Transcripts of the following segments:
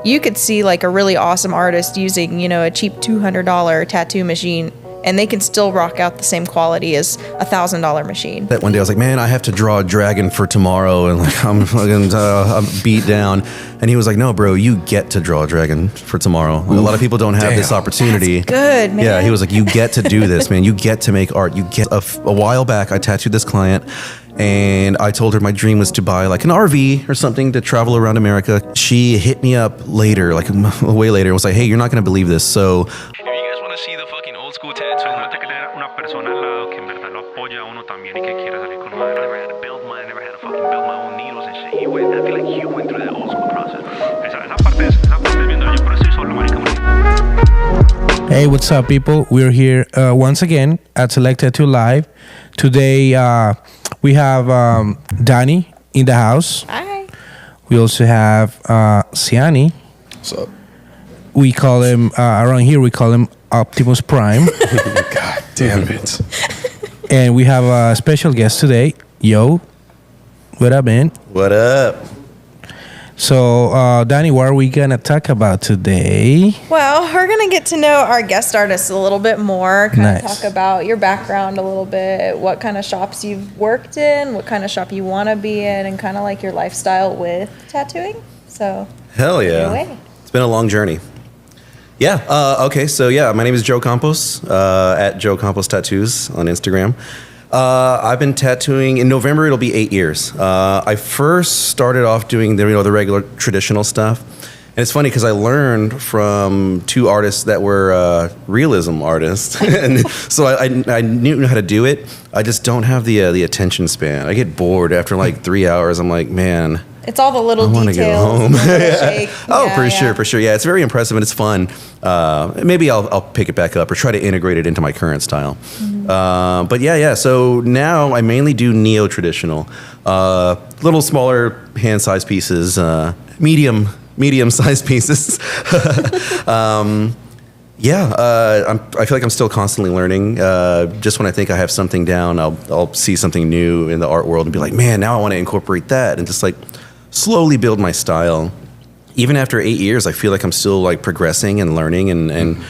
you could see like a really awesome artist using, a cheap $200 tattoo machine, and they can still rock out the same quality as $1,000 machine. That one day I was like, man, I have to draw a dragon for tomorrow, and like I'm beat down. And he was like, no, bro, you get to draw a dragon for tomorrow. Like, a lot of people don't have this opportunity. That's good, man. Yeah, he was like, you get to do this, man. You get to make art. You get. A while back, I tattooed this client, and I told her my dream was to buy like an RV or something to travel around America. She hit me up later, like way later, and was like, hey, you're not gonna believe this. So. See the fucking old school tattoo. Imagínate que tener una persona al lado que en verdad lo apoya a uno también y que quiere salir con madre. I never had to build mine. I never had to fucking build my own needles and shit. I feel like you went through that old school process. Esa parte viendo yo por eso solo, marica. Hey, what's up, people? We're here once again at Select Tattoo Live. Today we have Danny in the house. Hi. We also have Siani. What's up? We call him around here. We call him Optimus Prime. God damn it! And we have a special guest today. Yo, what up, man? What up? So, Danny, what are we gonna talk about today? Well, we're gonna get to know our guest artists a little bit more. Kind of Nice. talk about your background a little bit, what kind of shops you've worked in, what kind of shop you want to be in, and kind of like your lifestyle with tattooing. So, Hell take it yeah! away. It's been a long journey. Yeah. Okay. So yeah, my name is Joe Campos at Joe Campos Tattoos on Instagram. I've been tattooing in November. It'll be 8 years. I first started off doing the regular traditional stuff, and it's funny because I learned from two artists that were realism artists, and so I knew how to do it. I just don't have the attention span. I get bored after like 3 hours. I'm like, man. It's all the little I want to details. go home. the little shake. Oh, Yeah, for yeah. sure. Yeah, it's very impressive and it's fun. Maybe I'll pick it back up or try to integrate it into my current style. Mm-hmm. But yeah. So now I mainly do neo-traditional, little smaller hand-sized pieces, medium-sized pieces. I feel like I'm still constantly learning. Just when I think I have something down, I'll see something new in the art world and be like, man, now I want to incorporate that, and just like slowly build my style. Even after 8 years, I feel like I'm still like progressing and learning and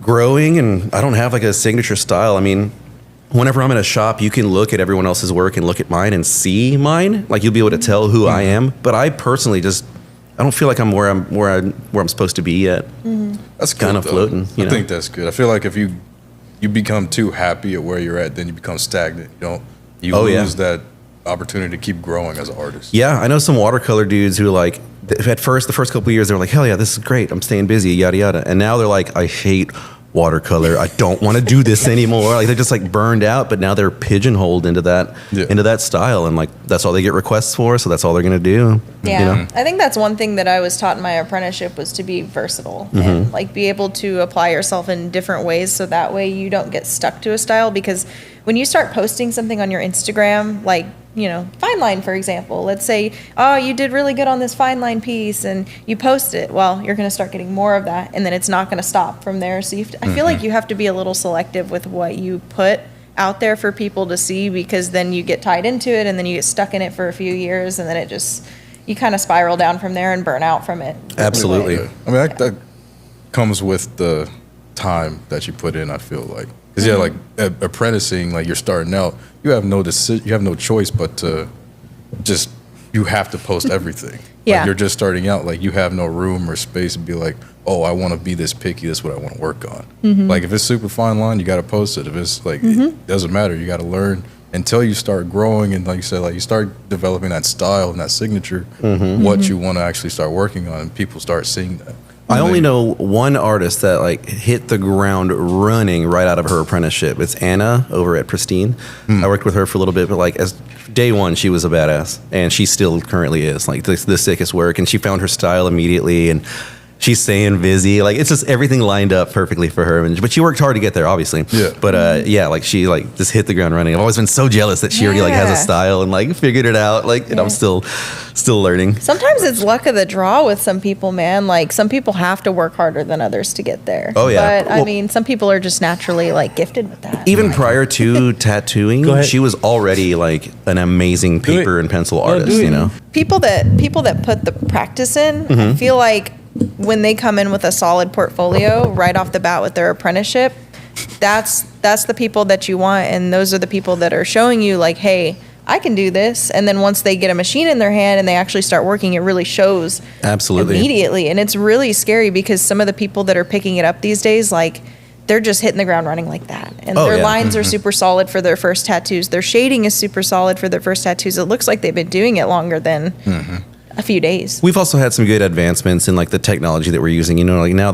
growing, and I don't have like a signature style. I mean, whenever I'm in a shop, you can look at everyone else's work and look at mine and see mine. Like you'll be able to tell who I am. But I personally I don't feel like I'm where I'm supposed to be yet. Mm-hmm. That's kind of floating. I think that's good. I feel like if you become too happy at where you're at, then you become stagnant. You lose that opportunity to keep growing as an artist. Yeah, I know some watercolor dudes who like the first couple of years they were like, hell yeah, this is great. I'm staying busy, yada yada. And now they're like, I hate watercolor. I don't want to do this anymore. Like they're just like burned out, but now they're pigeonholed into that style, and like that's all they get requests for, so that's all they're gonna do. Yeah, I think that's one thing that I was taught in my apprenticeship was to be versatile and like be able to apply yourself in different ways, so that way you don't get stuck to a style. Because when you start posting something on your Instagram, like fine line, for example, let's say, oh, you did really good on this fine line piece and you post it, well, you're going to start getting more of that, and then it's not going to stop from there. So I feel like you have to be a little selective with what you put out there for people to see, because then you get tied into it and then you get stuck in it for a few years, and then you kind of spiral down from there and burn out from it. Absolutely. I mean, that comes with the time that you put in, I feel like. Because like apprenticing, like you're starting out, you have no choice but to you have to post everything. Yeah. Like you're just starting out, like you have no room or space to be like, oh, I want to be this picky, this is what I want to work on. Like if it's super fine line, you got to post it. If it's like, it doesn't matter, you got to learn until you start growing, and like you said, like you start developing that style and that signature, what you want to actually start working on, and people start seeing that. I only know one artist that like hit the ground running right out of her apprenticeship. It's Anna over at Pristine. I worked with her for a little bit, but like as day one, she was a badass, and she still currently is like the sickest work. And she found her style immediately, and she's staying busy. Like it's just everything lined up perfectly for her. But she worked hard to get there, obviously. Yeah. But like she like just hit the ground running. I've always been so jealous that she already like has a style and like figured it out. Like, and I'm still learning. Sometimes it's luck of the draw with some people, man. Like some people have to work harder than others to get there. Oh yeah. But I mean, some people are just naturally like gifted with that. Even prior to tattooing, she was already like an amazing paper and pencil artist. People that put the practice in, I feel like when they come in with a solid portfolio right off the bat with their apprenticeship, that's the people that you want, and those are the people that are showing you like, hey, I can do this. And then once they get a machine in their hand and they actually start working, it really shows Absolutely. immediately. And it's really scary because some of the people that are picking it up these days, like, they're just hitting the ground running like that. And Oh, their yeah. lines are super solid for their first tattoos. Their shading is super solid for their first tattoos. It looks like they've been doing it longer than a few days. We've also had some good advancements in like the technology that we're using. You know, like now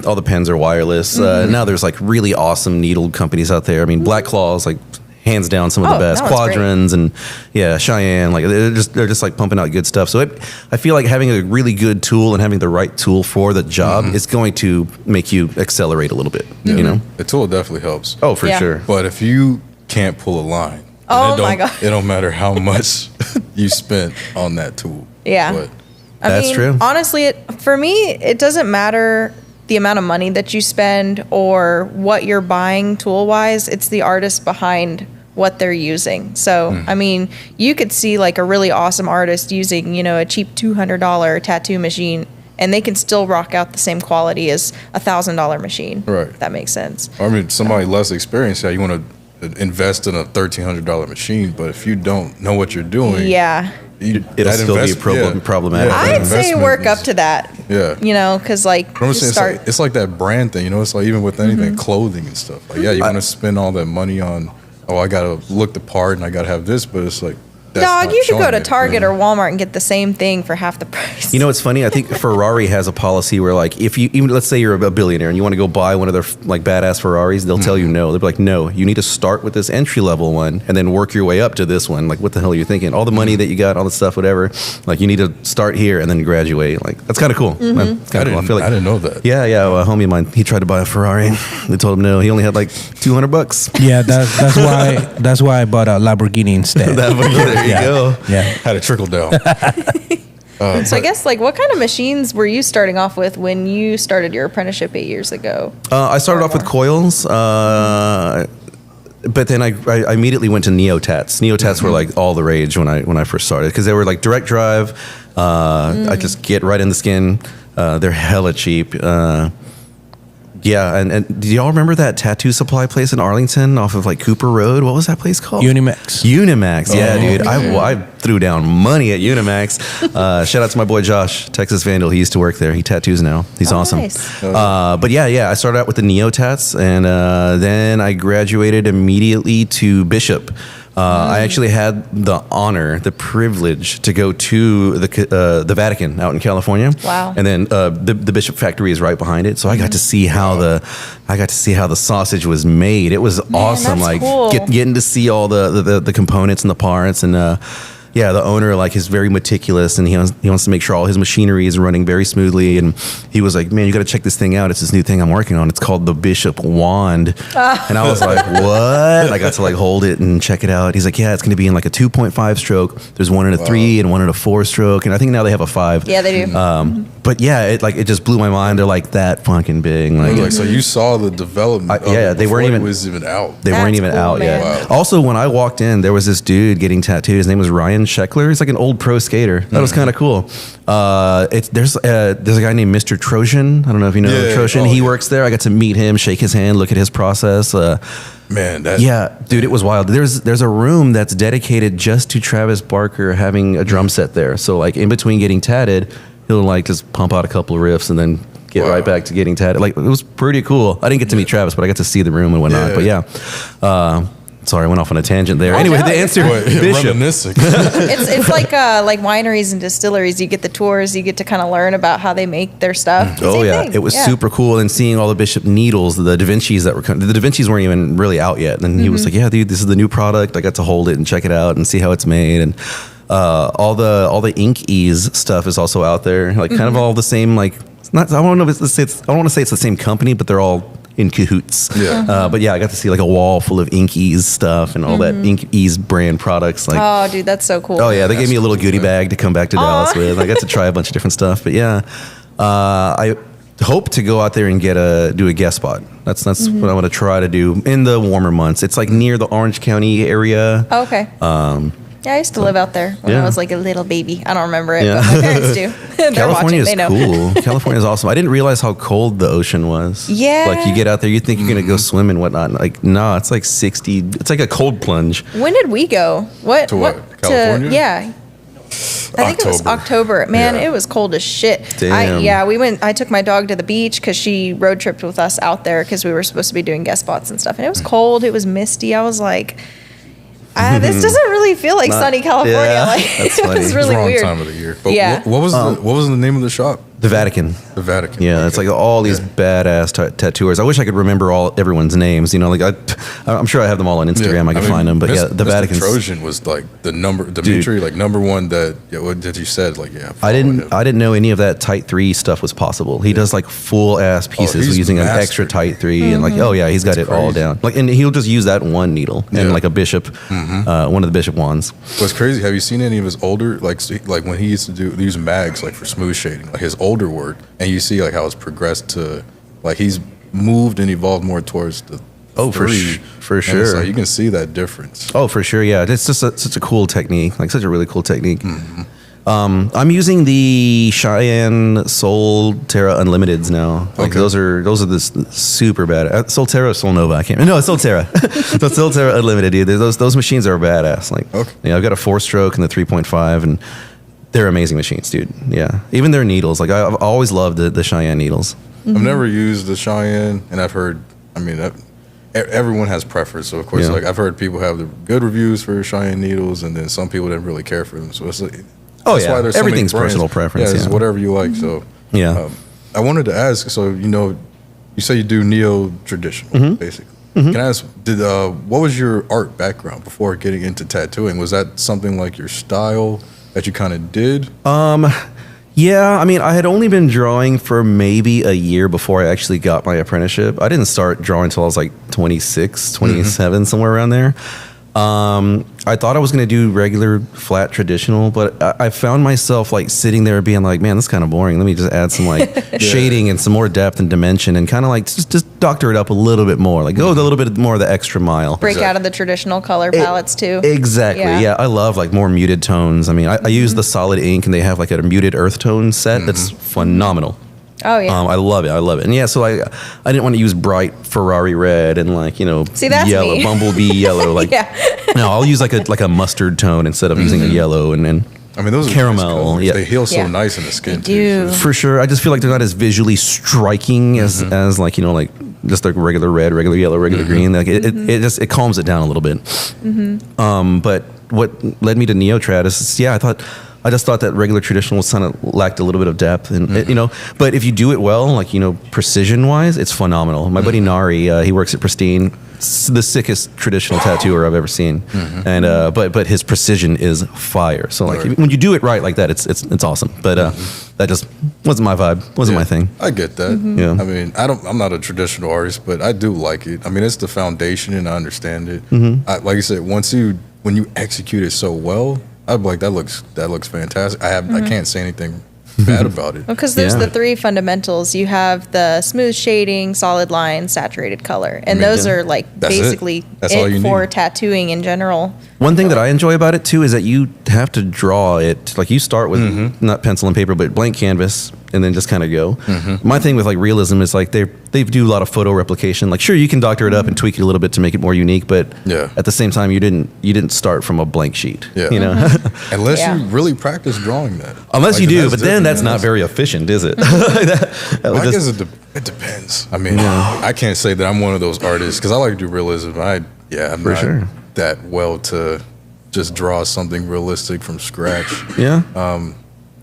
all the pens are wireless. Now there's like really awesome needle companies out there. I mean, Black Claw is like hands down some of the Oh, best. that one's great. Quadrants and Cheyenne, like they're just like pumping out good stuff. So I feel like having a really good tool and having the right tool for the job is going to make you accelerate a little bit. Yeah. You know? The tool definitely helps. Oh, for Yeah. sure. But if you can't pull a line, then Oh my God. it don't matter how much you spent on that tool. Yeah. But That's true. Honestly, for me, it doesn't matter the amount of money that you spend or what you're buying tool-wise. It's the artist behind what they're using. So, I mean, you could see like a really awesome artist using, a cheap $200 tattoo machine, and they can still rock out the same quality as $1,000 machine. Right. If that makes sense. I mean, somebody less experienced, you want to invest in a $1,300 machine, but if you don't know what you're doing, Yeah. It'll still be problematic. that I'd say investment work is- up to that. Yeah. Because like, I'm just saying start. it's like that brand thing, it's like even with anything, clothing and stuff. Like, you want to spend all that money on, I got to look the part and I got to have this, but it's like, that's Dog, not you should go showing to it. Target or Walmart and get the same thing for half the price. You know, it's funny. I think Ferrari has a policy where, like, if you even let's say you're a billionaire and you want to go buy one of their like badass Ferraris, they'll tell you no. They'll be like, no, you need to start with this entry level one and then work your way up to this one. Like, what the hell are you thinking? All the money that you got, all the stuff, whatever. Like, you need to start here and then graduate. Like, that's kind of cool. That's kind of cool. I feel like I didn't know that. Yeah. A homie of mine, he tried to buy a Ferrari. They told him no. He only had like $200. Yeah, that's why I bought a Lamborghini instead. There you go. Yeah. Had a trickle down. So I guess like what kind of machines were you starting off with when you started your apprenticeship 8 years ago? I started off with coils, but then I immediately went to Neotats. Neotats were like all the rage when I first started because they were like direct drive. I just get right in the skin. They're hella cheap. Yeah, and do y'all remember that tattoo supply place in Arlington off of like Cooper Road? What was that place called? Unimax. Unimax, yeah, dude. okay. I threw down money at Unimax. Shout out to my boy Josh, Texas Vandal. He used to work there. He tattoos now. He's awesome. Nice. But yeah, I started out with the Neotats, and then I graduated immediately to Bishop. I actually had the honor, the privilege to go to the Vatican out in California. Wow. And then the Bishop factory is right behind it, so I got to see how the sausage was made. It was awesome. that's Like cool. getting to see all the components and the parts and. Yeah, the owner like is very meticulous, and he wants to make sure all his machinery is running very smoothly. And he was like, "Man, you got to check this thing out. It's this new thing I'm working on. It's called the Bishop Wand." And I was like, "What?" I got to like hold it and check it out. He's like, "Yeah, it's going to be in like a 2.5 stroke. There's one in a 3 and one in a 4 stroke, and I think now they have a 5." Yeah, they do. But yeah, it just blew my mind. They're like that fucking big. Like, So you saw the development. yeah, they before weren't it even- was even out. They weren't That's even cool, out man. yet. Also, when I walked in, there was this dude getting tattooed. His name was Ryan Scheckler. He's like an old pro skater. That was kind of cool. There's a guy named Mr. Trojan. I don't know if you know Yeah. Trojan. Oh, He yeah. works there. I got to meet him, shake his hand, look at his process. Man, that Yeah, dude, it was wild. There's a room that's dedicated just to Travis Barker having a drum set there. So like in between getting tatted, he'll like just pump out a couple of riffs and then get Wow. right back to getting tatted. Like it was pretty cool. I didn't get to meet Travis, but I got to see the room and whatnot. Yeah. But yeah. Sorry, I went off on a tangent there. Oh, Anyway, no, the you're answer, Boy, Bishop. reminiscing. It's like wineries and distilleries. You get the tours. You get to kind of learn about how they make their stuff. Oh Same yeah, thing. it was Yeah. super cool. And seeing all the Bishop needles, the Da Vinci's that were coming. The Da Vinci's weren't even really out yet. And he was like, "Yeah, dude, this is the new product. I got to hold it and check it out and see how it's made." And all the ink ease stuff is also out there. Like kind of all the same. Like it's not. I don't know if it's I don't want to say it's the same company, but they're all in cahoots. Yeah. But yeah, I got to see like a wall full of ink ease stuff and all that ink ease brand products. Like Oh, dude, that's so cool. oh yeah, they gave me a little goodie bag to come back to Dallas Aw. with. I got to try a bunch of different stuff. But yeah, I hope to go out there and do a guest spot. That's what I want to try to do in the warmer months. It's like near the Orange County area. Oh, okay. Yeah, I used to live out there when I was like a little baby. I don't remember it, Yeah. but my parents do. They're California watching. They is know. cool. California is awesome. I didn't realize how cold the ocean was. Yeah. Like you get out there, you think you're gonna go swim and whatnot. Like no, it's like 60. It's like a cold plunge. When did we go? What? To what? California? Yeah. I think it was October. Man, Yeah. it was cold as shit. Damn. We went. I took my dog to the beach because she road tripped with us out there because we were supposed to be doing guest spots and stuff. And it was cold. It was misty. I was like, this doesn't really feel like sunny California. yeah, Like that's it funny. was It's really Wrong weird. time of the year. But Yeah. what was the name of the shop? The Vatican. The Vatican. Yeah, it's Okay. like all these badass tattooers. I wish I could remember everyone's names. You know, like I'm sure I have them all on Instagram. I can find them. But yeah, the Mr. Vatican. Trojan was like Dimitri, like number one. What did you said? Like I didn't know any of that tight 3 stuff was possible. He does like full ass pieces he's using an mastered. extra tight 3 and like he's got it all crazy. down. Like and he'll just use that one needle and like a bishop, one of the bishop wands. What's crazy? Have you seen any of his older like when he used to use mags like for smooth shading, like his older work, and you see like how it's progressed to like he's moved and evolved more towards the For three. for And it's sure. like, you can see that difference. Oh, for sure. Yeah, it's just such a cool technique. Like such a really cool technique. I'm using the Cheyenne Soul Terra Unlimiteds now. Like Okay. those are the super bad. Soul Terra, or Soul Nova. I can't. No, it's Soul Terra. The Soul Terra Unlimited, dude. Those machines are badass. Like, Okay. I've got a 4-stroke and the 3.5, and they're amazing machines, dude. Yeah, even their needles. Like I've always loved the Cheyenne needles. I've never used the Cheyenne, and I've heard. I mean, everyone has preference. So of course, Yeah. like I've heard people have the good reviews for Cheyenne needles, and then some people didn't really care for them. So it's like, Oh, that's yeah. why there's so many Everything's brands. personal preference, Yeah, it's yeah. whatever you like. So Yeah. I wanted to ask. So you say you do neo traditional, Mm-hmm. basically. Can I ask? What was your art background before getting into tattooing? Was that something like your style that you kind of did? Yeah, I mean, I had only been drawing for maybe a year before I actually got my apprenticeship. I didn't start drawing until I was like 26, 27, somewhere around there. I thought I was going to do regular flat traditional, but I found myself like sitting there being like, man, this is kind of boring. Let me just add some like shading and some more depth and dimension and kind of like just doctor it up a little bit more. Like go a little bit more of the extra mile. Break out of the traditional color palettes too. Exactly. Yeah. Yeah. I love like more muted tones. I mean, I use the solid ink and they have like a muted earth tone set that's phenomenal. Oh yeah. I love it. I love it. And yeah, so I didn't want to use bright Ferrari red and like, See, that's yellow, me. bumblebee yellow. Like, Yeah. no, I'll use like a mustard tone instead of using a yellow and I mean, those are caramel, nice colors. yeah. They heal so Yeah. nice in the skin. They do. Too, so. for sure. I just feel like they're not as visually striking as like, like just like regular red, regular yellow, regular green. Like it calms it down a little bit. But what led me to Neotrad is, I just thought that regular traditional was kind of lacked a little bit of depth, and but if you do it well, like precision wise, it's phenomenal. My buddy Nari, he works at Pristine, the sickest traditional tattooer I've ever seen, and but his precision is fire. So like Right. when you do it right like that, it's awesome. But that just wasn't my vibe, wasn't my thing. I get that. Yeah. I mean, I'm not a traditional artist, but I do like it. I mean, it's the foundation, and I understand it. Like you said, when you execute it so well, I'd be like, that looks fantastic. I can't say anything bad about it. Because there's Yeah. the 3 fundamentals. You have the smooth shading, solid line, saturated color. And mean, those yeah. are like That's it. basically That's all you for need. tattooing in general. One thing that I enjoy about it too is that you have to draw it. Like you start with not pencil and paper, but blank canvas, and then just kind of go. My thing with like realism is like they do a lot of photo replication. Like sure, you can doctor it up and tweak it a little bit to make it more unique, but Yeah. at the same time, you didn't start from a blank sheet. Yeah. You know, Unless Yeah. you really practice drawing that. unless you do, but then different. that's not very efficient, is it? I guess it depends. I mean, I can't say that I'm one of those artists because I like to do realism. I'm For not sure. that well to just draw something realistic from scratch. Yeah.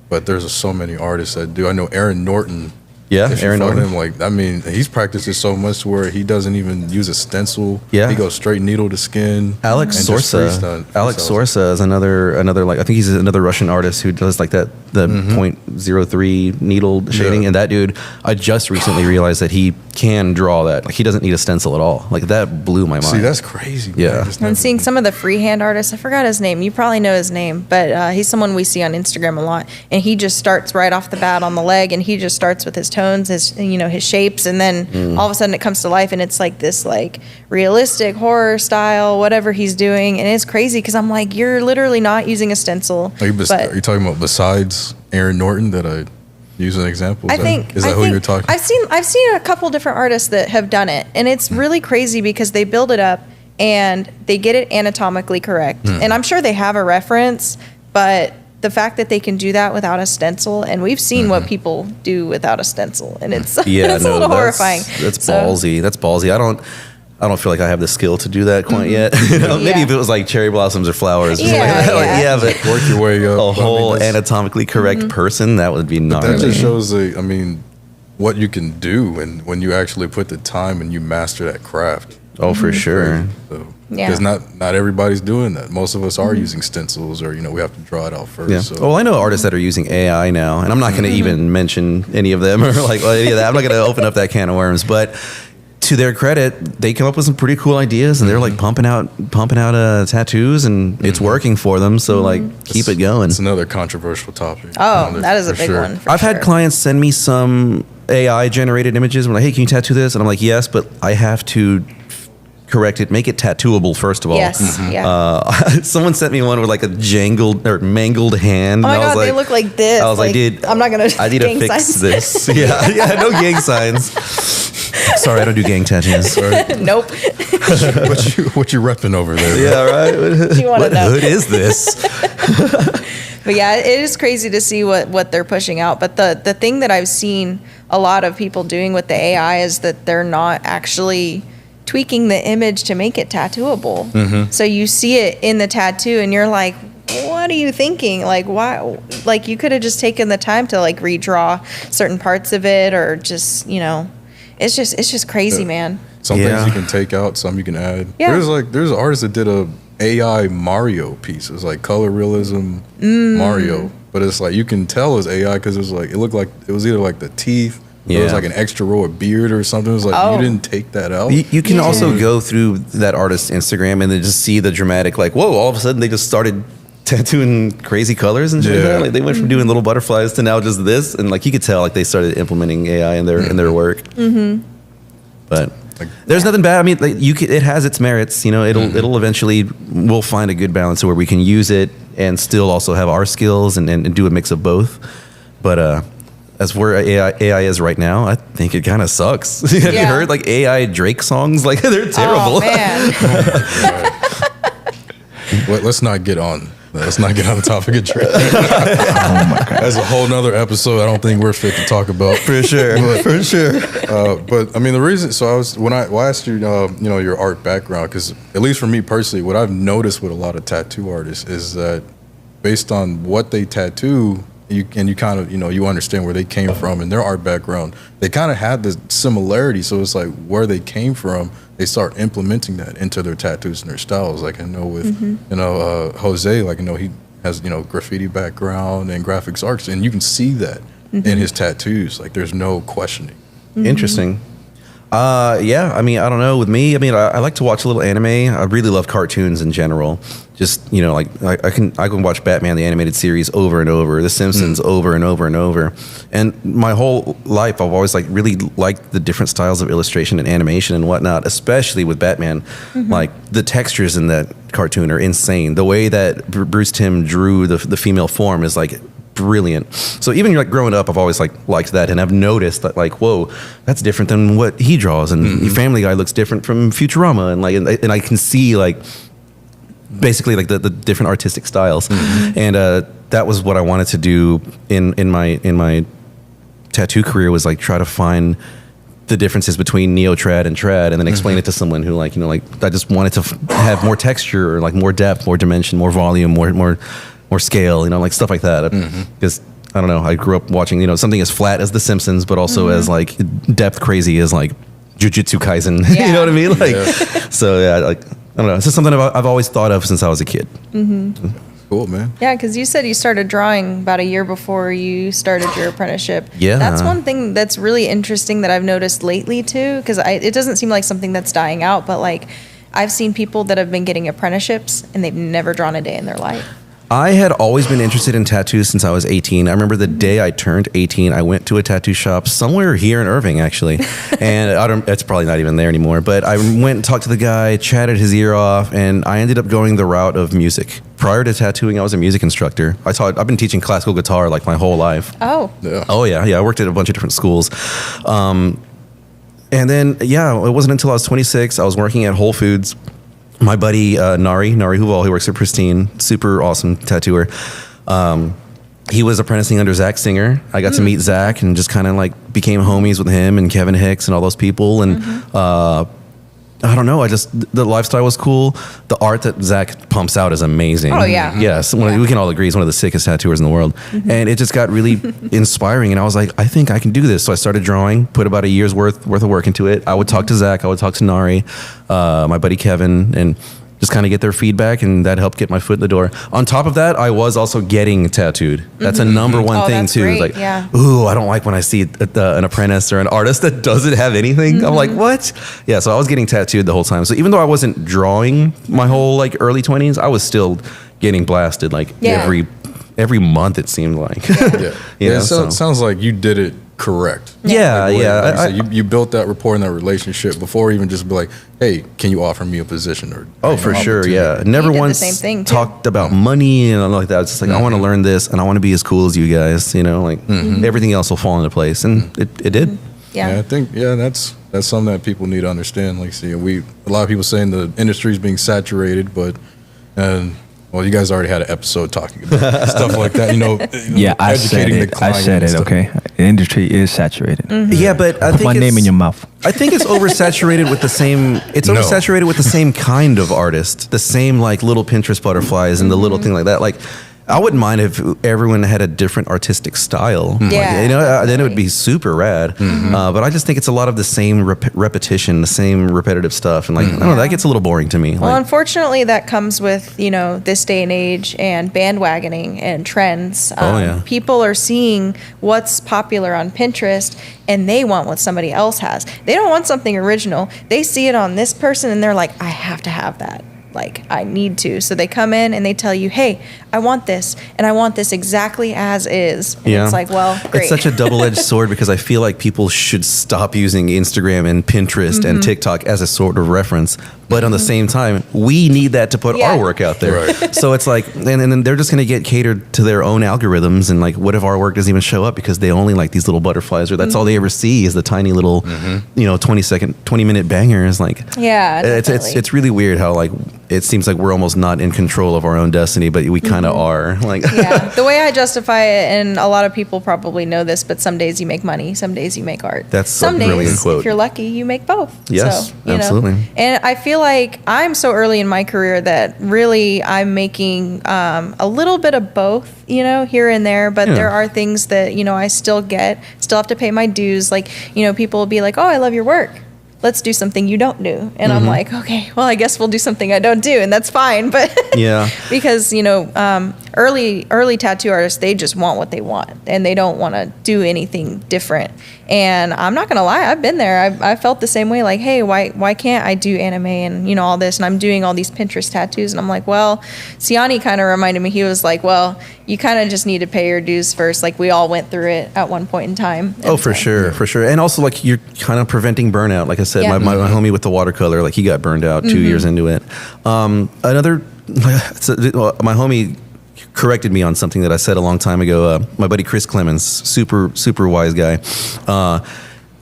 But there's so many artists that do. I know Aaron Norton. Yeah, If you Aaron follow Norton. him, like I mean, he's practiced it so much to where he doesn't even use a stencil. Yeah. he goes straight needle to skin. Alex and just Sorsa. freestyle. Sorsa is another like I think he's another Russian artist who does like the .03 needle shading, Yeah. and that dude, I just recently realized that he can draw that. Like he doesn't need a stencil at all. Like that blew my mind. See, that's crazy. man. Yeah. I just I'm never- seeing some of the freehand artists. I forgot his name. You probably know his name, but he's someone we see on Instagram a lot. And he just starts right off the bat on the leg, and he just starts with his toe tones, his shapes, and then all of a sudden it comes to life, and it's like this like realistic horror style, whatever he's doing, and it's crazy because I'm like, you're literally not using a stencil. Are you talking about besides Aaron Norton that I use an example? Is that who you're talking? I've seen a couple different artists that have done it, and it's really crazy because they build it up and they get it anatomically correct, and I'm sure they have a reference, but the fact that they can do that without a stencil, and we've seen what people do without a stencil, and it's a little horrifying. That's ballsy. That's ballsy. I don't feel like I have the skill to do that quite yet. Maybe if it was like cherry blossoms or flowers, but work your way up. A whole anatomically correct person, that would be gnarly. That just shows what you can do when you actually put the time and you master that craft. Oh, for sure. Because not everybody's doing that. Most of us are using stencils, or we have to draw it out first. Yeah. So. Well, I know artists that are using AI now, and I'm not going to even mention any of them or like any of that. I'm not going to open up that can of worms. But to their credit, they come up with some pretty cool ideas, and they're like pumping out tattoos, and it's working for them. So like, keep it going. It's another controversial topic. Oh, that is a big one. I've had clients send me some AI generated images. I'm like, hey, can you tattoo this? And I'm like, yes, but I have to correct it, make it tattooable first of all. Yes, someone sent me one with like a mangled hand. Oh my God, like, they look like this. I was like, dude, I'm not gonna. I need to fix this. No gang signs. Sorry, I don't do gang tattoos. Nope. What you repping over there? Yeah, right. You want to know? What hood is this? But yeah, it is crazy to see what they're pushing out. But the thing that I've seen a lot of people doing with the AI is that they're not actually tweaking the image to make it tattooable. So you see it in the tattoo and you're like, what are you thinking? Like, why? Like, you could have just taken the time to like redraw certain parts of it, or just, it's just crazy, man. Some things you can take out, some you can add. Yeah. There's an artist that did a AI Mario piece. It's like color realism Mario, but it's like you can tell it's AI because it looked like it was either like the teeth. It was like an extra row of beard or something. It was like, you didn't take that out. You can also go through that artist's Instagram and then just see the dramatic, like, whoa, all of a sudden they just started tattooing crazy colors and shit. Like they went from doing little butterflies to now just this. And like you could tell like they started implementing AI in their work. But there's nothing bad. I mean, like it has its merits. It'll eventually, we'll find a good balance where we can use it and still also have our skills and do a mix of both. But as where AI is right now, I think it kind of sucks. Have you heard like AI Drake songs? Like they're terrible. Oh man. Let's not get on the topic of Drake. Oh my God. That's a whole nother episode I don't think we're fit to talk about. For sure. But I mean, the reason, when I asked you, your art background, because at least for me personally, what I've noticed with a lot of tattoo artists is that based on what they tattoo, you kind of, you understand where they came from and their art background. They kind of had the similarity. So it's like where they came from, they start implementing that into their tattoos and their styles. Like I know with, Jose, like, he has, graffiti background and graphics arts, and you can see that in his tattoos. Like there's no questioning. Interesting. I mean, I don't know. With me, I mean, I like to watch a little anime. I really love cartoons in general. Just, like I can watch Batman the animated series over and over, The Simpsons over and over and over. And my whole life, I've always really liked the different styles of illustration and animation and whatnot, especially with Batman. Like the textures in that cartoon are insane. The way that Bruce Timm drew the female form is like brilliant. So even growing up, I've always liked that, and I've noticed that whoa, that's different than what he draws, and Family Guy looks different from Futurama, and I can see basically the different artistic styles, and that was what I wanted to do in my tattoo career, was try to find the differences between neo-trad and trad, and then explain it to someone who I just wanted to have more texture, or more depth, more dimension, more volume, more scale, stuff like that. Because I don't know, I grew up watching, something as flat as The Simpsons, but also as depth crazy as Jujutsu Kaisen. You know what I mean? So I don't know. It's just something I've always thought of since I was a kid. Cool, man. Yeah, because you said you started drawing about a year before you started your apprenticeship. Yeah. That's one thing that's really interesting that I've noticed lately too, because it doesn't seem like something that's dying out, but I've seen people that have been getting apprenticeships and they've never drawn a day in their life. I had always been interested in tattoos since I was 18. I remember the day I turned 18, I went to a tattoo shop somewhere here in Irving, actually. And it's probably not even there anymore. But I went and talked to the guy, chatted his ear off, and I ended up going the route of music. Prior to tattooing, I was a music instructor. I've been teaching classical guitar like my whole life. Oh. Yeah. Oh, yeah. I worked at a bunch of different schools. And then, it wasn't until I was 26, I was working at Whole Foods. My buddy, Nari Huval, he works at Pristine, super awesome tattooer. He was apprenticing under Zach Singer. I got to meet Zach and just kind of like became homies with him and Kevin Hicks and all those people. And I don't know. The lifestyle was cool. The art that Zach pumps out is amazing. Oh, yeah. Yes. We can all agree he's one of the sickest tattooers in the world. And it just got really inspiring. And I was like, I think I can do this. So I started drawing, put about a year's worth of work into it. I would talk to Zach. I would talk to Nari, my buddy Kevin, and just kind of get their feedback, and that helped get my foot in the door. On top of that, I was also getting tattooed. That's a number one thing that's too. great, Like, yeah. ooh, I don't like when I see an apprentice or an artist that doesn't have anything. I'm like, what? Yeah, so I was getting tattooed the whole time. So even though I wasn't drawing my whole like early 20s, I was still getting blasted like every month, it seemed like. Yeah. You know, It sounds like you did it correct. Yeah, Like, yeah. like you said, you built that rapport and that relationship before even just be like, hey, can you offer me a position? Or Oh, for sure, opportunity? yeah. Never You did the once same thing, too. talked about money and all like that. It's just like, I want to learn this and I want to be as cool as you guys, you know, like everything else will fall into place. And it did. Yeah. I think that's something that people need to understand. Like, see, a lot of people saying the industry is being saturated, but well, you guys already had an episode talking about stuff like that. Yeah, I said educating the it. I client said and it. stuff. Okay, the industry is saturated. Yeah, but I Put think my name in your mouth. I think it's oversaturated with the same. It's No. oversaturated with the same kind of artist, the same like little Pinterest butterflies and the little thing like that. Like, I wouldn't mind if everyone had a different artistic style. Yeah. Like, then it would be super rad. But I just think it's a lot of the same repetition, the same repetitive stuff, and like I don't know, that gets a little boring to me. Well, Like, unfortunately, that comes with, this day and age and bandwagoning and trends. Yeah. People are seeing what's popular on Pinterest and they want what somebody else has. They don't want something original. They see it on this person and they're like, I have to have that. Like, I need to. So they come in and they tell you, hey, I want this, and I want this exactly as is. And it's like, well, great. It's such a double-edged sword because I feel like people should stop using Instagram and Pinterest and TikTok as a sort of reference. But on the same time, we need that to put Yeah. our work out there. Right. So it's like, and then they're just going to get catered to their own algorithms. And like, what if our work doesn't even show up because they only like these little butterflies, or that's all they ever see is the tiny little, 20-minute bangers. Like, Yeah, definitely. it's really weird how like it seems like we're almost not in control of our own destiny, but we kind of are. Like, Yeah. The way I justify it, and a lot of people probably know this, but some days you make money, some days you make art. That's some a days, brilliant quote. if you're lucky, you make both. Yes, so, absolutely. And I feel like I'm so early in my career that really I'm making a little bit of both, here and there. But Yeah. there are things that, I still have to pay my dues. Like, people will be like, oh, I love your work. Let's do something you don't do. And I'm like, okay, well, I guess we'll do something I don't do. And that's fine. But yeah. because, early tattoo artists, they just want what they want and they don't want to do anything different. And I'm not going to lie, I've been there. I felt the same way, like, hey, why can't I do anime and, all this? And I'm doing all these Pinterest tattoos. And I'm like, well, Siani kind of reminded me, he was like, well, you kind of just need to pay your dues first. Like, we all went through it at one point in time. Oh, And for so- sure. And also, like, you're kind of preventing burnout. Like I said, Yeah. my homie with the watercolor, like, he got burned out 2 years into it. My homie corrected me on something that I said a long time ago. My buddy Chris Clemens, super wise guy.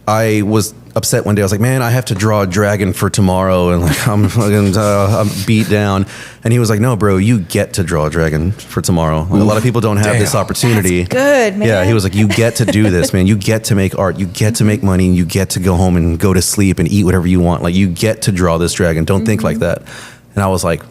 I was upset one day. I was like, man, I have to draw a dragon for tomorrow, and like I'm beat down. And he was like, no, bro, you get to draw a dragon for tomorrow. Like, a lot of people don't have this opportunity. That's good, man. Yeah, he was like, you get to do this, man. You get to make art. You get to make money, and you get to go home and go to sleep and eat whatever you want. Like, you get to draw this dragon. Don't think like that. And I was like,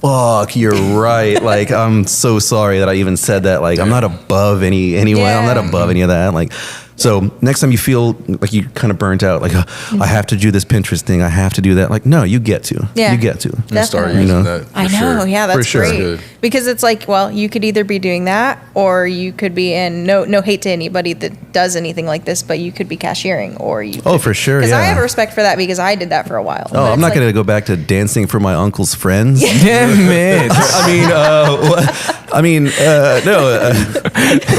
fuck, you're right. Like, I'm so sorry that I even said that. Like, I'm not above anyone. Yeah. I'm not above any of that. Like, so next time you feel like you kind of burnt out, like, I have to do this Pinterest thing, I have to do that. Like, no, you get to. Yeah. You get to. And start Definitely. using You know? that. For I know, sure. yeah, that's For sure. great. Good. Because it's like, well, you could either be doing that, or you could be in no hate to anybody that does anything like this, but you could be cashiering, or you. Oh, for sure. Because Yeah. I have respect for that because I did that for a while. Oh, I'm not going to go back to dancing for my uncle's friends. Damn it. I mean, I mean, no.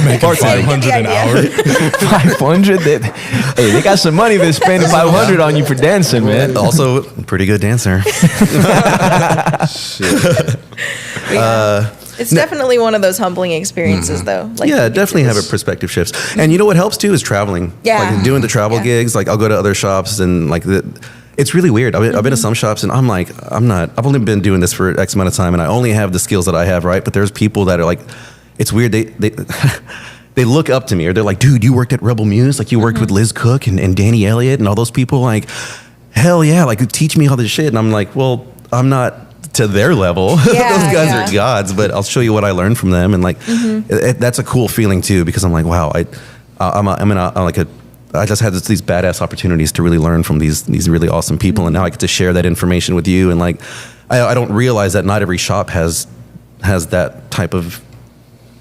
Making 500 an hour. 500. Hey, they got some money. They're spending 500 on you for dancing, man. Also, pretty good dancer. It's definitely one of those humbling experiences, though. Like, Yeah, you get definitely to have a this- perspective shifts. And you know what helps too is traveling. Yeah. Like doing the travel Yeah. gigs. Like I'll go to other shops and like it's really weird. I've been to some shops and I'm like, I've only been doing this for X amount of time and I only have the skills that I have, right? But there's people that are like, it's weird. They they look up to me or they're like, dude, you worked at Rebel Muse? Like you worked with Liz Cook and Danny Elliott and all those people? Like, hell yeah. Like teach me all this shit. And I'm like, well, I'm not to their level. Yeah, those guys yeah. are gods, but I'll show you what I learned from them. And like, that's a cool feeling too, because I'm like, wow, I just had these badass opportunities to really learn from these really awesome people. And now I get to share that information with you. And like, I don't realize that not every shop has that type of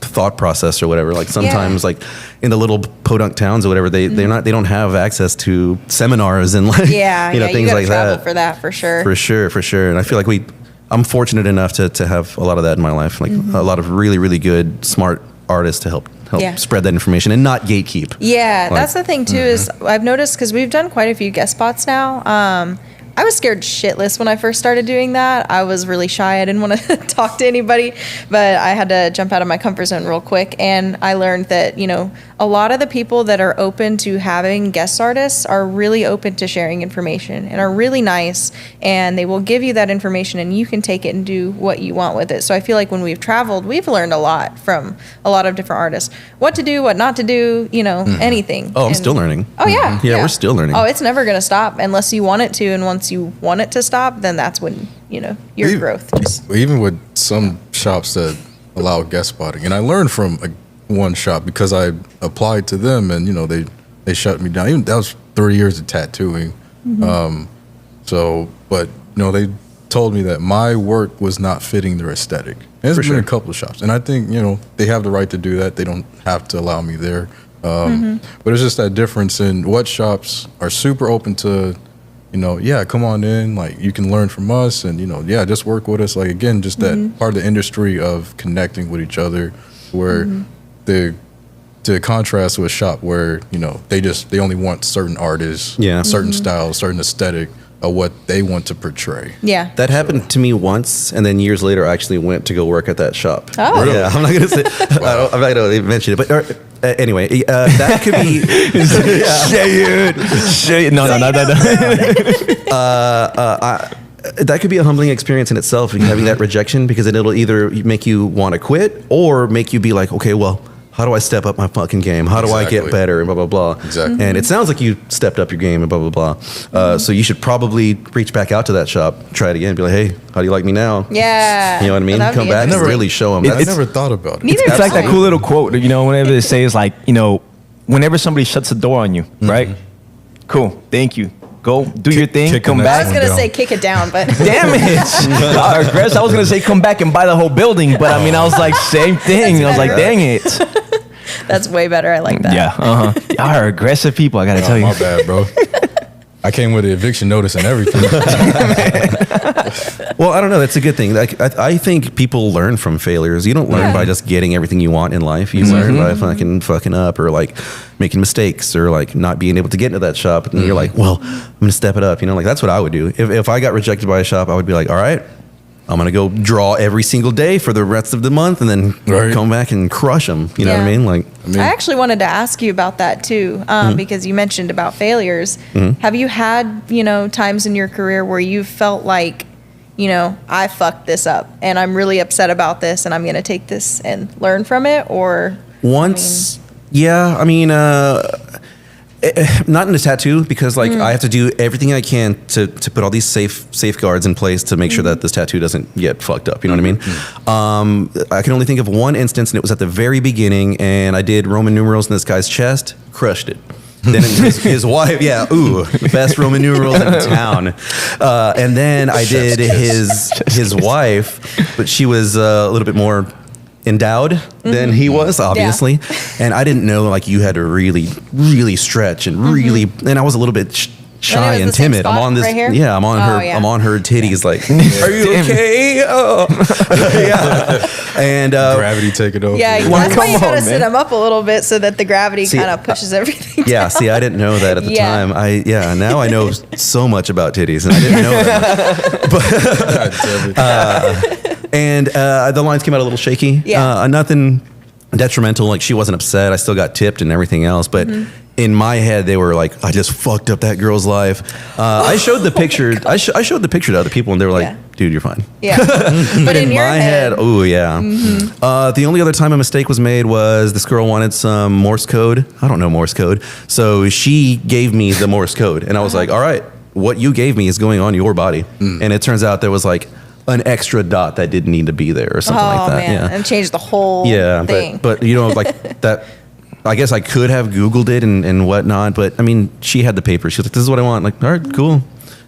thought process or whatever. Like sometimes like in the little podunk towns or whatever, they don't have access to seminars and like, Yeah, things you gotta like travel that. for that, for sure. For sure. And I feel like I'm fortunate enough to have a lot of that in my life. Like a lot of really, really good, smart artists to help Yeah. spread that information and not gatekeep. Yeah, Like- that's the thing too. Is I've noticed because we've done quite a few guest spots now. I was scared shitless when I first started doing that. I was really shy. I didn't want to talk to anybody, but I had to jump out of my comfort zone real quick. And I learned that, a lot of the people that are open to having guest artists are really open to sharing information and are really nice. And they will give you that information and you can take it and do what you want with it. So I feel like when we've traveled, we've learned a lot from a lot of different artists. What to do, what not to do, anything. Oh, I'm And- still learning. Oh yeah, Yeah, we're still learning. Oh, it's never gonna stop unless you want it to, and once you want it to stop, then that's when your growth. Just Even with some shops that allow guest spotting, and I learned from one shop because I applied to them, and they shut me down. Even that was 30 years of tattooing. But they told me that my work was not fitting their aesthetic. And there's been a couple of shops, and I think they have the right to do that. They don't have to allow me there. But it's just that difference in what shops are super open to, come on in, like you can learn from us and, just work with us. Like, again, just that part of the industry of connecting with each other where to contrast with a shop where, they only want certain artists, certain styles, certain aesthetic of what they want to portray. yeah. That happened to me once, and then years later, I actually went to go work at that shop. Oh. Really? Yeah, I'm not gonna say. I'm not gonna even mention it, but anyway, that could be. Say it. No. That could be a humbling experience in itself, having that rejection, because it'll either make you want to quit or make you be like, okay, well, how do I step up my fucking game? How do I get better? And blah, blah, blah. Exactly. And it sounds like you stepped up your game and blah, blah, blah. So you should probably reach back out to that shop, try it again, be like, hey, how do you like me now? Yeah. You know what I mean? That'd Come be back and interesting. really show them. I never thought about it. Neither It's like that Absolutely. cool little quote, whenever they say it's like, whenever somebody shuts the door on you, right? Cool. Thank you. Go do your thing. kick Come the I back. was gonna say kick it down, but Damn it! I regress. I was gonna say come back and buy the whole building, but I mean, I was like same thing. I was like, dang it. that's way better. I like that. Yeah. Y'all are aggressive people. I gotta tell Oh, you. my bad, bro. I came with the eviction notice and everything. Well, I don't know. That's a good thing. Like, I think people learn from failures. You don't learn by just getting everything you want in life. You learn by fucking up or like making mistakes or like not being able to get into that shop. And you're like, well, I'm going to step it up. Like that's what I would do. If I got rejected by a shop, I would be like, all right, I'm going to go draw every single day for the rest of the month and then come back and crush them. You know what I Yeah. mean? Like, I actually wanted to ask you about that too, because you mentioned about failures. Have you had, times in your career where you felt like, I fucked this up and I'm really upset about this and I'm going to take this and learn from it? Or once, yeah, I mean, not in a tattoo because like I have to do everything I can to put all these safeguards in place to make sure that this tattoo doesn't get fucked up. You know what I mean? I can only think of one instance, and it was at the very beginning, and I did Roman numerals in this guy's chest, crushed it. Then his wife, best Roman numerals in town. And then I did his wife, but she was a little bit more endowed than he was, obviously. And I didn't know like you had to really, really stretch and really, and I was a little bit shy the and same timid. I'm spot on this. right here? Yeah, I'm on Oh, her. yeah. I'm on her titties. Like, are you okay? Oh, yeah. And Gravity take it over. Yeah, Well, that's why you come gotta on, sit man. them up a little bit so that the gravity See, kind of pushes everything yeah. down. See, I didn't know that at the Yeah. time. Now I know so much about titties, and I didn't know that. God damn it. And the lines came out a little shaky. Yeah. Nothing detrimental. Like, she wasn't upset. I still got tipped and everything else. But in my head, they were like, I just fucked up that girl's life. I showed the picture. I showed the picture to other people, and they were like, Yeah. dude, you're fine. Yeah. But in your my head, oh yeah. The only other time a mistake was made was this girl wanted some Morse code. I don't know Morse code. So she gave me the Morse code. And I was like, all right, what you gave me is going on your body. And it turns out there was like an extra dot that didn't need to be there or something like that. Man. Yeah. And changed the whole thing. But you know, like that, I guess I could have Googled it and whatnot, but I mean, she had the paper. She was like, this is what I want. Like, all right, cool.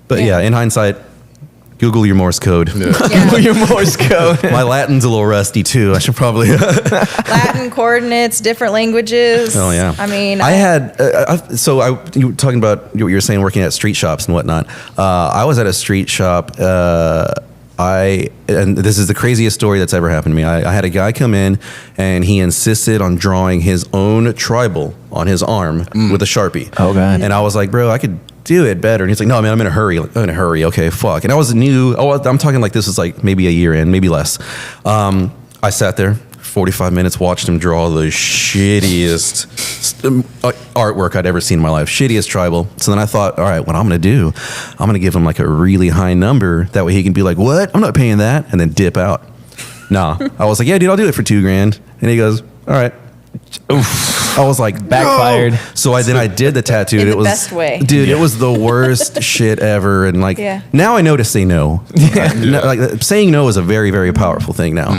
But yeah, in hindsight, Google your Morse code. Google your Morse code. My Latin's a little rusty too. I should probably. Latin coordinates, different languages. Oh yeah. I mean, I had you were talking about what you were saying, working at street shops and whatnot. I was at a street shop. And this is the craziest story that's ever happened to me. I had a guy come in and he insisted on drawing his own tribal on his arm with a Sharpie. Oh, God. And I was like, bro, I could do it better. And he's like, no, man, I'm in a hurry. Like, I'm in a hurry. Okay, fuck. And I was new. I'm talking like this was like maybe a year in, maybe less. I sat there 45 minutes, watched him draw the shittiest artwork I'd ever seen in my life. Shittiest tribal. So then I thought, all right, what I'm going to do, I'm going to give him like a really high number. That way he can be like, what? I'm not paying that. And then dip out. Nah. I was like, yeah, dude, I'll do it for $2,000. And he goes, all right. Oof. I was like, Backfired. no. So I did the tattoo. In it the was best way. Dude, it was the worst shit ever. And like, now I know to say no. Like, saying no is a very, very powerful thing now.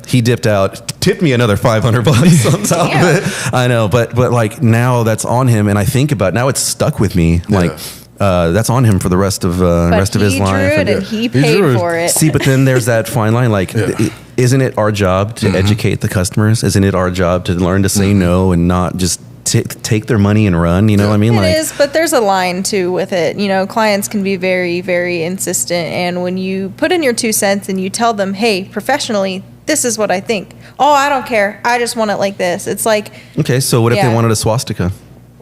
He dipped out, tipped me another $500 on top of it. I know, but like now that's on him, and I think about now it's stuck with me. Like, that's on him for the rest of his life. He drew it and he paid for it. See, but then there's that fine line. Like, isn't it our job to educate the customers? Isn't it our job to learn to say no and not just take their money and run? You know what I mean? It is, but there's a line too with it. You know, clients can be very, very insistent, and when you put in your 2 cents and you tell them, hey, professionally, this is what I think. Oh, I don't care. I just want it like this. It's like, okay, so what if they wanted a swastika?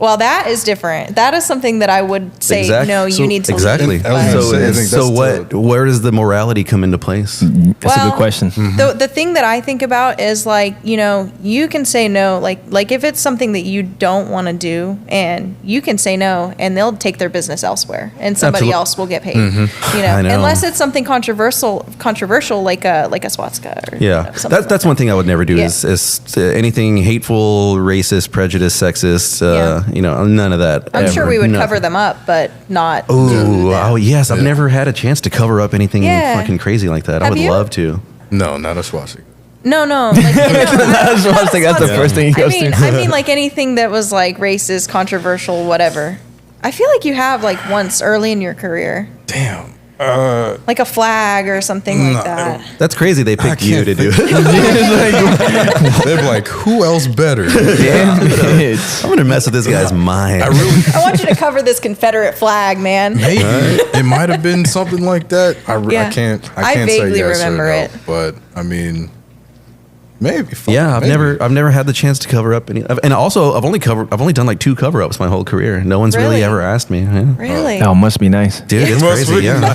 well, that is different. That is something that I would say, no, you need to exactly. leave. Where does the morality come into place? That's a good question. The thing that I think about is like, you know, you can say no, like if it's something that you don't want to do, and you can say no, and they'll take their business elsewhere, and somebody else will get paid. You know, I know. unless it's something controversial like a swastika. Or, that's one thing I would never do is anything hateful, racist, prejudiced, sexist. You know, none of that. I'm sure we would cover them up, but not. Oh yes, I've never had a chance to cover up anything fucking crazy like that. I would love to. No, not a swastika. No. Like, That's the first thing he goes to. I mean, like anything that was like racist, controversial, whatever. I feel like you have like once early in your career. Damn. Like a flag or something like that. That's crazy. They picked you to do it. They're like, who else better? I'm gonna mess with this guy's mind. I want you to cover this Confederate flag, man. Maybe it might have been something like that. I can't vaguely say yes remember or no, it. but I mean, maybe. I've maybe. never had the chance to cover up any. And also, I've only done like 2 cover-ups my whole career. No one's really ever asked me. Yeah. Really? Oh, must be nice. Dude, it's crazy. Yeah.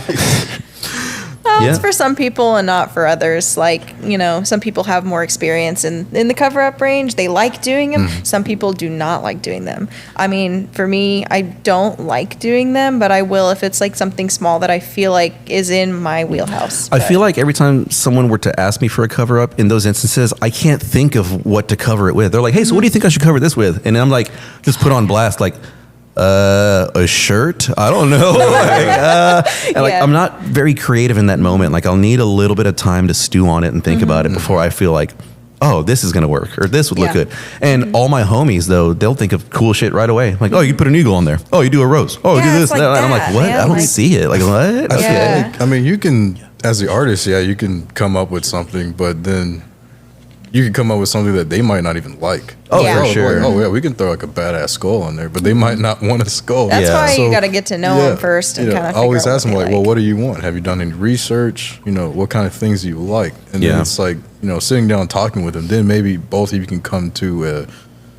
Well, it's for some people and not for others. Like, you know, some people have more experience in the cover-up range. They like doing them. Some people do not like doing them. I mean, for me, I don't like doing them, but I will if it's like something small that I feel like is in my wheelhouse. I feel like every time someone were to ask me for a cover-up, in those instances, I can't think of what to cover it with. They're like, hey, so what do you think I should cover this with? And I'm like, just put on blast, like, a shirt? I don't know. I'm not very creative in that moment. Like, I'll need a little bit of time to stew on it and think about it before I feel like, oh, this is going to work, or this would look good. And all my homies, though, they'll think of cool shit right away. Like, oh, you put an eagle on there. Oh, you do a rose. Oh, you do this. Like and I'm like, what? man. I don't see it. Like, what? Okay. I mean, you can, as the artist, you can come up with something, but then you can come up with something that they might not even like. Oh, Yeah. for sure. Like, oh yeah, we can throw like a badass skull on there, but they might not want a skull. That's Yeah. why So, you got to get to know them first and kind of I always ask them them like, well, what do you want? Have you done any research? You know, what kind of things do you like? And then Yeah. it's like, you know, sitting down and talking with them. Then maybe both of you can come to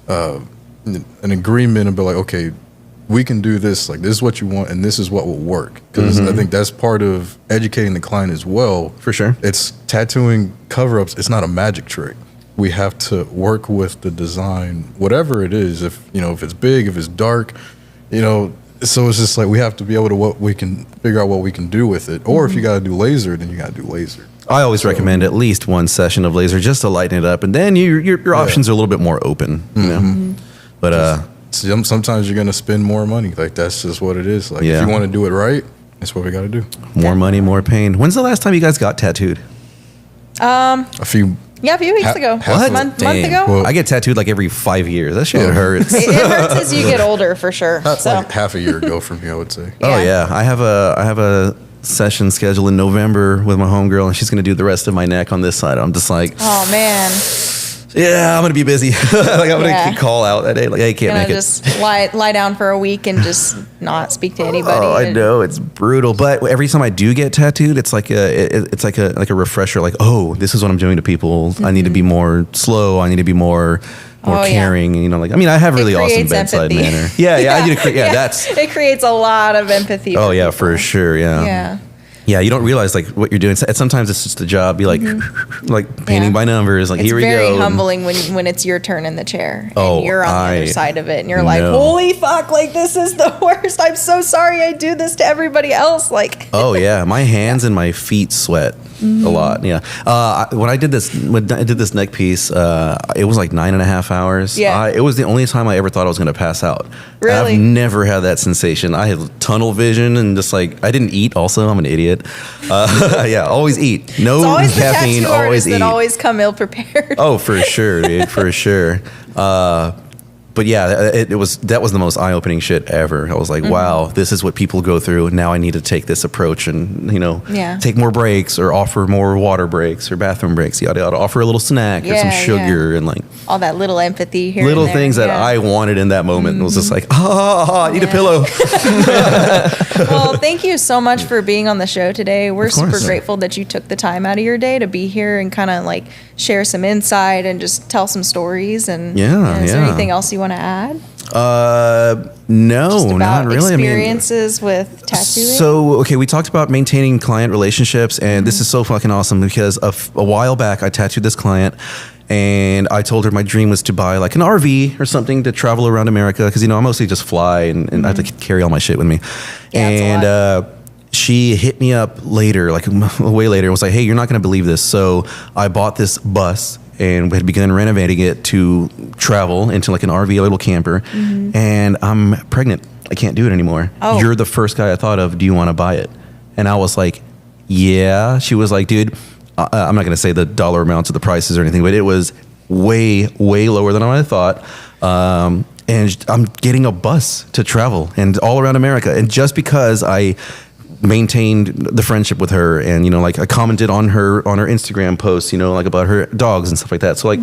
an agreement and be like, okay, we can do this. Like, this is what you want, and this is what will work. Because I think that's part of educating the client as well. For sure. It's tattooing cover-ups. It's not a magic trick. We have to work with the design, whatever it is. If you know, if it's big, if it's dark, you know. So it's just like we have to be able to figure out what we can do with it. Or if you got to do laser, then you got to do laser. I always recommend at least one session of laser just to lighten it up, and then your options are a little bit more open. You know? But Sometimes you're gonna spend more money. Like that's just what it is. Like Yeah. if you want to do it right, that's what we got to do. more money, more pain. When's the last time you guys got tattooed? A few. Yeah, a few weeks ago. What? Month Dang. ago. Well- I get tattooed like every 5 years. That shit Oh. hurts. It hurts as you get older, for sure. That's So, like half a year ago for me, I would say. Oh Yeah. yeah, I have a session scheduled in November with my homegirl, and she's gonna do the rest of my neck on this side. I'm just like, oh man, yeah, I'm gonna be busy. Like I'm Yeah. gonna call out that day. Like, hey, can't gonna make it. just lie down for a week and just not speak to anybody. Oh, I And- know it's brutal, but every time I do get tattooed, it's like a refresher. Like, oh, this is what I'm doing to people. I need to be more slow. I need to be more Oh, yeah. caring. You know, like I mean, I have really awesome creates bedside empathy. manner. Yeah, I need to. Yeah, that's. it creates a lot of empathy. Oh yeah, people. for sure. Yeah. Yeah, you don't realize like what you're doing. Sometimes it's just a job. Be like, like painting Yeah. by numbers. Like It's here we very go. and- humbling when it's your turn in the chair Oh, and you're on the I other side of it and you're like, know. holy fuck, like this is the worst. I'm so sorry I do this to everybody else. Like, Oh yeah, my hands and my feet sweat a lot. Yeah, when I did this neck piece, it was like 9.5 hours. Yeah. It was the only time I ever thought I was going to pass out. And Really? I've never had that sensation. I had tunnel vision and just like I didn't eat. Also, I'm an idiot. Yeah, always eat. No it's always the caffeine. tattoo Always artists eat. that always come ill prepared. Oh, for sure, dude, for sure. But yeah, that was the most eye-opening shit ever. I was like, wow, this is what people go through. Now I need to take this approach and, Yeah. take more breaks or offer more water breaks or bathroom breaks, yada, yada. Offer a little snack or some Yeah, sugar and like All that little empathy here. little and there, things that yeah. I wanted in that moment. It was just like, I need a pillow. Well, thank you so much for being on the show today. We're super course. grateful that you took the time out of your day to be here and kind of like share some insight and just tell some stories. And Yeah, is there yeah. anything else you want to add? No, Just about not really. experiences with tattooing. So, okay, we talked about maintaining client relationships, and this is so fucking awesome because a while back I tattooed this client, and I told her my dream was to buy like an RV or something to travel around America because, I mostly just fly and I have to carry all my shit with me. Yeah, it's a And she hit me up later, like way later, and was like, hey, you're not going to believe this. So I bought this bus and we had begun renovating it to travel into like an RV, a little camper, and I'm pregnant. I can't do it anymore. Oh. You're the first guy I thought of. Do you want to buy it? And I was like, yeah. She was like, dude, I'm not going to say the dollar amounts of the prices or anything, but it was way, way lower than I thought. And I'm getting a bus to travel and all around America. And just because I maintained the friendship with her and, like I commented on her Instagram posts, like about her dogs and stuff like that. So like,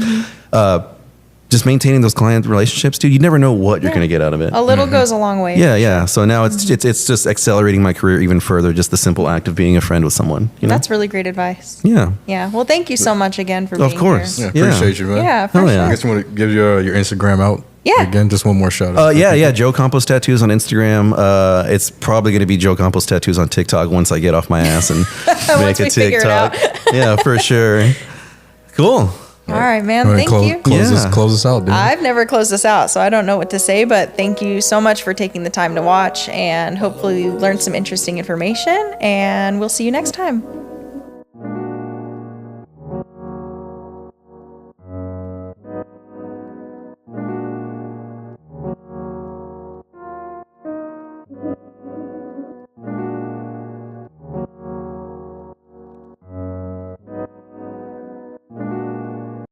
just maintaining those client relationships, dude, you never know what you're going to get out of it. a little goes a long way. Yeah. So now it's just accelerating my career even further. Just the simple act of being a friend with someone. That's really great advice. Yeah. Yeah. Well, thank you so much again for being Of course. here. Yeah, appreciate you, man. Yeah, for Hell sure. yeah. I guess you want to give your Instagram out. Yeah. Again, just one more shout out. Yeah. Joe Campos Tattoos on Instagram. It's probably going to be Joe Campos Tattoos on TikTok once I get off my ass and make a we figure it TikTok. Yeah, for sure. Cool. All right, man. All right, Thank you. Close us out, dude. I've never closed this out, so I don't know what to say, but thank you so much for taking the time to watch, and hopefully you learned some interesting information, and we'll see you next time.